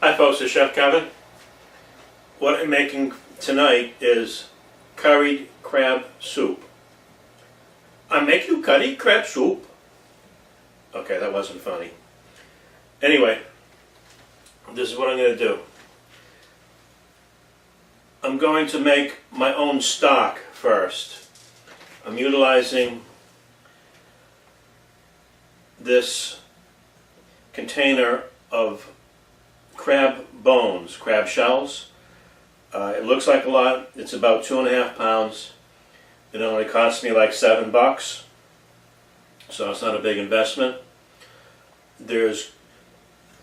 Hi folks, it's Chef Kevin. What I'm making tonight is curried crab soup. I make you curried crab soup? Okay, that wasn't funny. Anyway, this is what I'm going to do. I'm going to make my own stock first. I'm utilizing this container of crab bones, crab shells. It looks like a lot. It's about 2.5 pounds. It only cost me like $7, so it's not a big investment. There's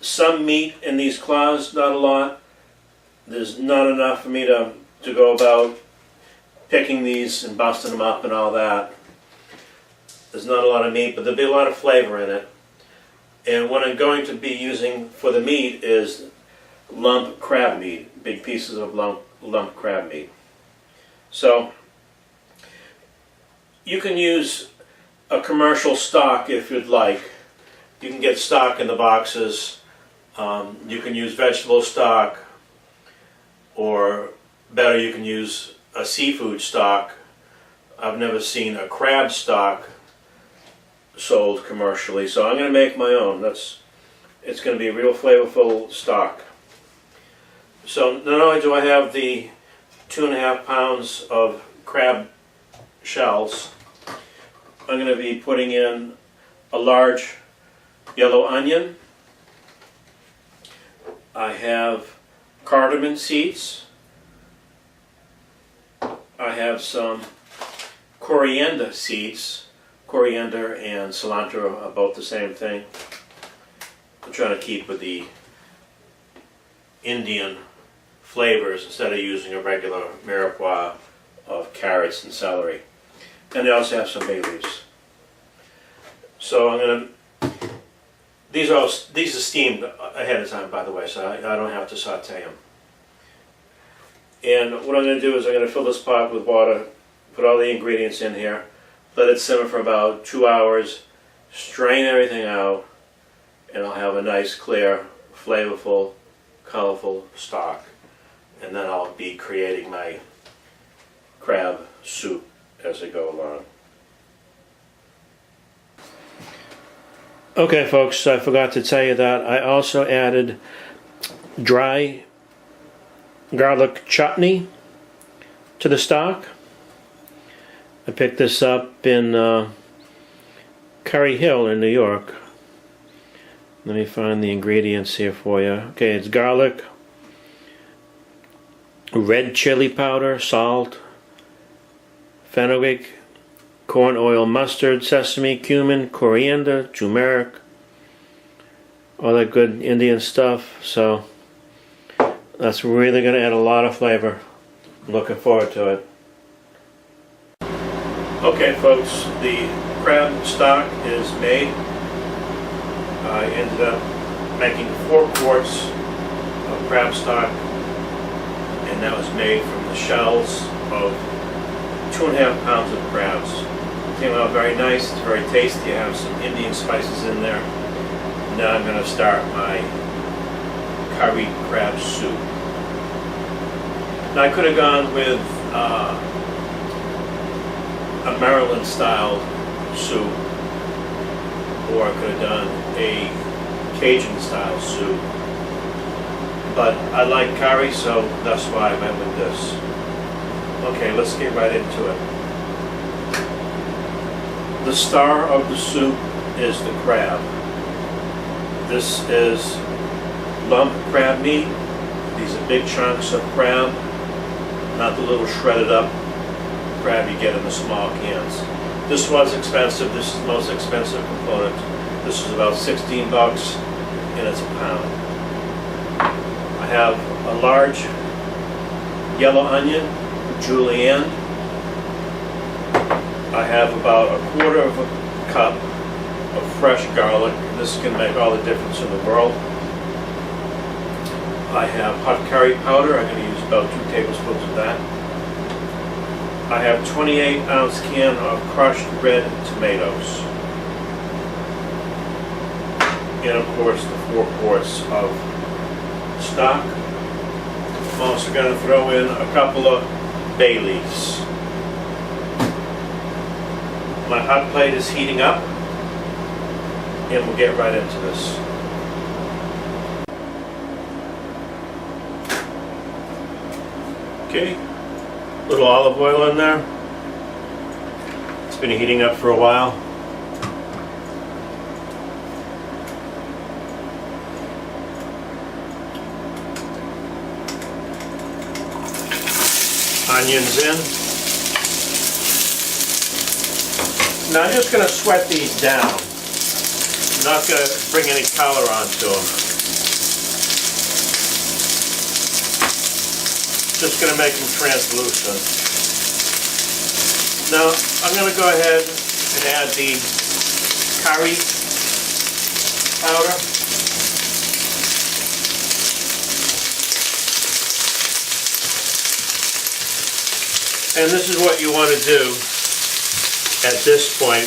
some meat in these claws, not a lot. There's not enough for me to go about picking these and busting them up and all that. There's not a lot of meat, but there'll be a lot of flavor in it. And what I'm going to be using for the meat is lump crab meat, big pieces of lump crab meat. So you can use a commercial stock if you'd like. You can get stock in the boxes. You can use vegetable stock, or better, you can use a seafood stock. I've never seen a crab stock sold commercially, so I'm going to make my own. It's going to be a real flavorful stock. So not only do I have the 2.5 pounds of crab shells, I'm going to be putting in a large yellow onion. I have cardamom seeds. I have some coriander seeds. Coriander and cilantro are both the same thing. I'm trying to keep with the Indian flavors instead of using a regular mirepoix of carrots and celery. And they also have some bay leaves. So I'm going to, these are steamed ahead of time, by the way, so I don't have to saute them. And what I'm going to do is I'm going to fill this pot with water, put all the ingredients in here, let it simmer for about 2 hours, strain everything out, and I'll have a nice, clear, flavorful, colorful stock. And then I'll be creating my crab soup as I go along. Okay folks, I forgot to tell you that I also added dry garlic chutney to the stock. I picked this up in Curry Hill in New York. Let me find the ingredients here for you. Okay, it's garlic, red chili powder, salt, fenugreek, corn oil, mustard, sesame, cumin, coriander, turmeric, all that good Indian stuff. So that's really going to add a lot of flavor. I'm looking forward to it. Okay folks, the crab stock is made. I ended up making 4 quarts of crab stock, and that was made from the shells of 2.5 pounds of crabs. It came out very nice, it's very tasty. I have some Indian spices in there. Now I'm going to start my curried crab soup. Now I could have gone with a Maryland style soup, or I could have done a Cajun style soup, but I like curry, so that's why I went with this. Okay, let's get right into it. The star of the soup is the crab. This is lump crab meat. These are big chunks of crab, not the little shredded up crab you get in the small cans. This was expensive. This is the most expensive component. This is about $16 and it's a pound. I have a large yellow onion, julienne. I have about 1/4 of a cup of fresh garlic. This can make all the difference in the world. I have hot curry powder. I'm going to use about 2 tablespoons of that. I have 28-ounce can of crushed red tomatoes. And of course the 4 quarts of stock. I'm also going to throw in a couple of bay leaves. My hot plate is heating up, and we'll get right into this. Okay, little olive oil in there. It's been heating up for a while. Onions in. Now I'm just going to sweat these down. I'm not going to bring any color onto them. Just going to make them translucent. Now I'm going to go ahead and add the curry powder. And this is what you want to do at this point,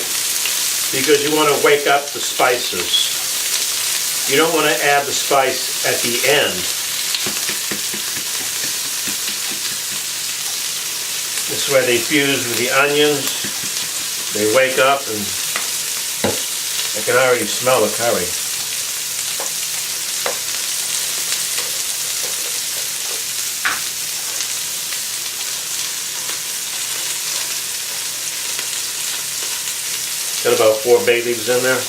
because you want to wake up the spices. You don't want to add the spice at the end. This way they fuse with the onions, they wake up, and I can already smell the curry. Got about 4 bay leaves in there.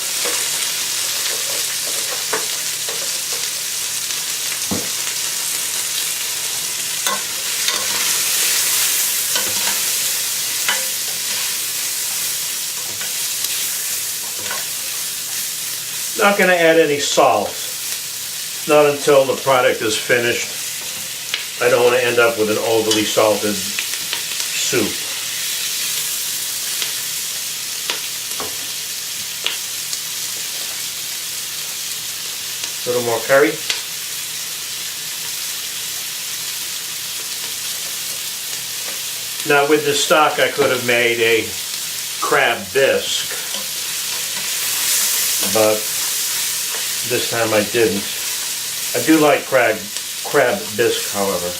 Not going to add any salt, not until the product is finished. I don't want to end up with an overly salted soup. A little more curry. Now with this stock I could have made a crab bisque, but this time I didn't. I do like crab bisque, however.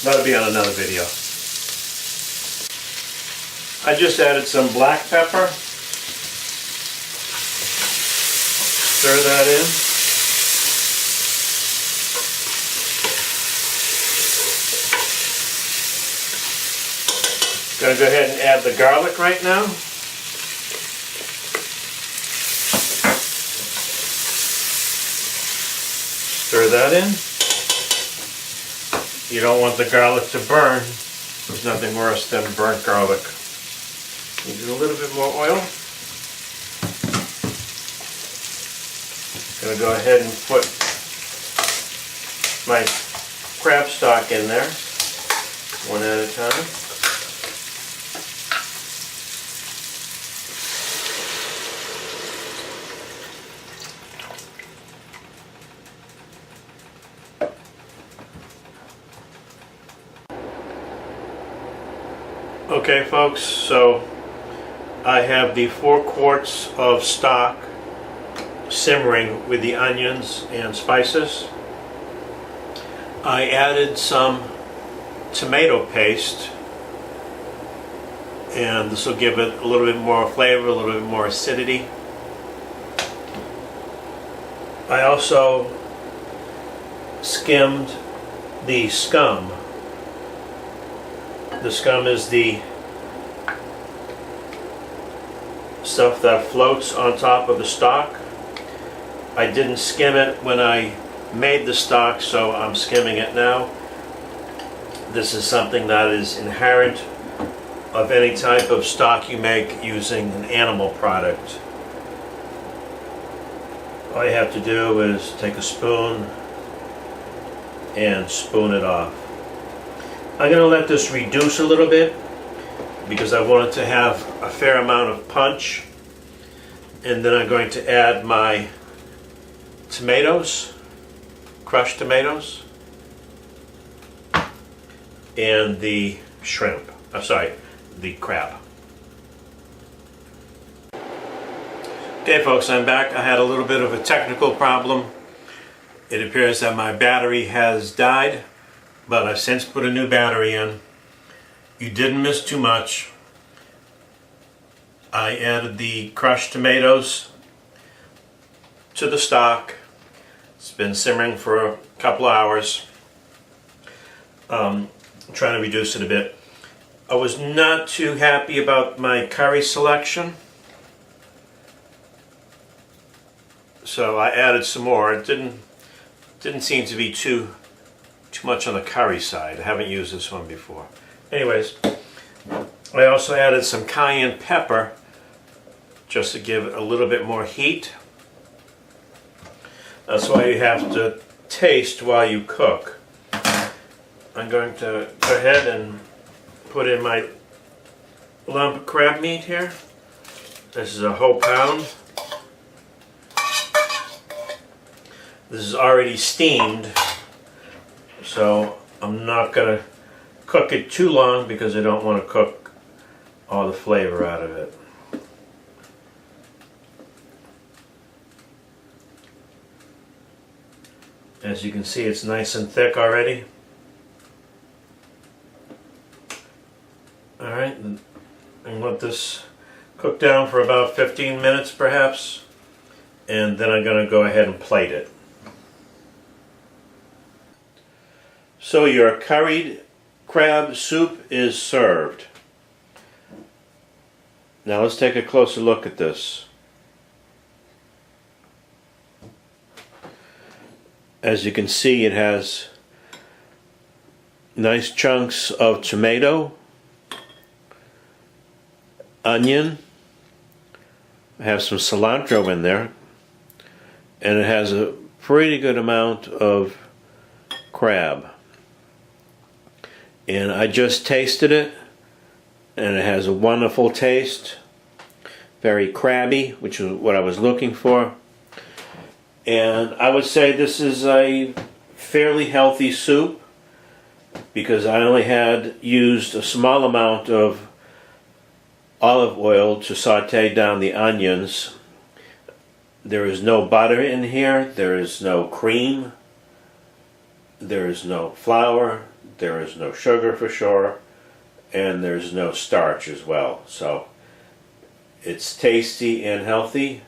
That'll be on another video. I just added some black pepper. Stir that in. Gonna go ahead and add the garlic right now. Stir that in. You don't want the garlic to burn. There's nothing worse than burnt garlic. Need a little bit more oil. Gonna go ahead and put my crab stock in there, one at a time. Okay folks, so I have the 4 quarts of stock simmering with the onions and spices. I added some tomato paste, and this will give it a little bit more flavor, a little bit more acidity. I also skimmed the scum. The scum is the stuff that floats on top of the stock. I didn't skim it when I made the stock, so I'm skimming it now. This is something that is inherent of any type of stock you make using an animal product. All you have to do is take a spoon and spoon it off. I'm going to let this reduce a little bit because I want it to have a fair amount of punch. And then I'm going to add my tomatoes, crushed tomatoes, and the shrimp. The crab. Okay folks, I'm back. I had a little bit of a technical problem. It appears that my battery has died, but I've since put a new battery in. You didn't miss too much. I added the crushed tomatoes to the stock. It's been simmering for a couple of hours. I'm trying to reduce it a bit. I was not too happy about my curry selection, so I added some more. It didn't seem to be too much on the curry side. I haven't used this one before. Anyways, I also added some cayenne pepper just to give it a little bit more heat. That's why you have to taste while you cook. I'm going to go ahead and put in my lump of crab meat here. This is a whole pound. This is already steamed, so I'm not going to cook it too long because I don't want to cook all the flavor out of it. As you can see, it's nice and thick already. Alright, and let this cook down for about 15 minutes perhaps, and then I'm going to go ahead and plate it. So your curried crab soup is served. Now let's take a closer look at this. As you can see, it has nice chunks of tomato, onion, I have some cilantro in there, and it has a pretty good amount of crab. And I just tasted it, and it has a wonderful taste, very crabby, which is what I was looking for. And I would say this is a fairly healthy soup because I only had used a small amount of olive oil to saute down the onions. There is no butter in here, there is no cream, there is no flour, there is no sugar for sure, and there's no starch as well. So it's tasty and healthy,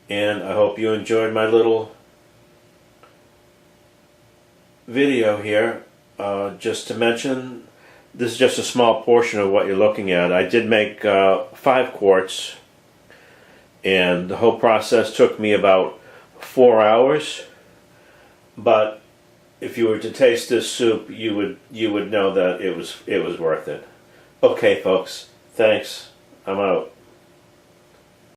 and I hope you enjoyed my little video here. Just to mention, this is just a small portion of what you're looking at. I did make 5 quarts, and the whole process took me about 4 hours. But if you were to taste this soup, you would know that it was worth it. Okay, folks. Thanks. I'm out.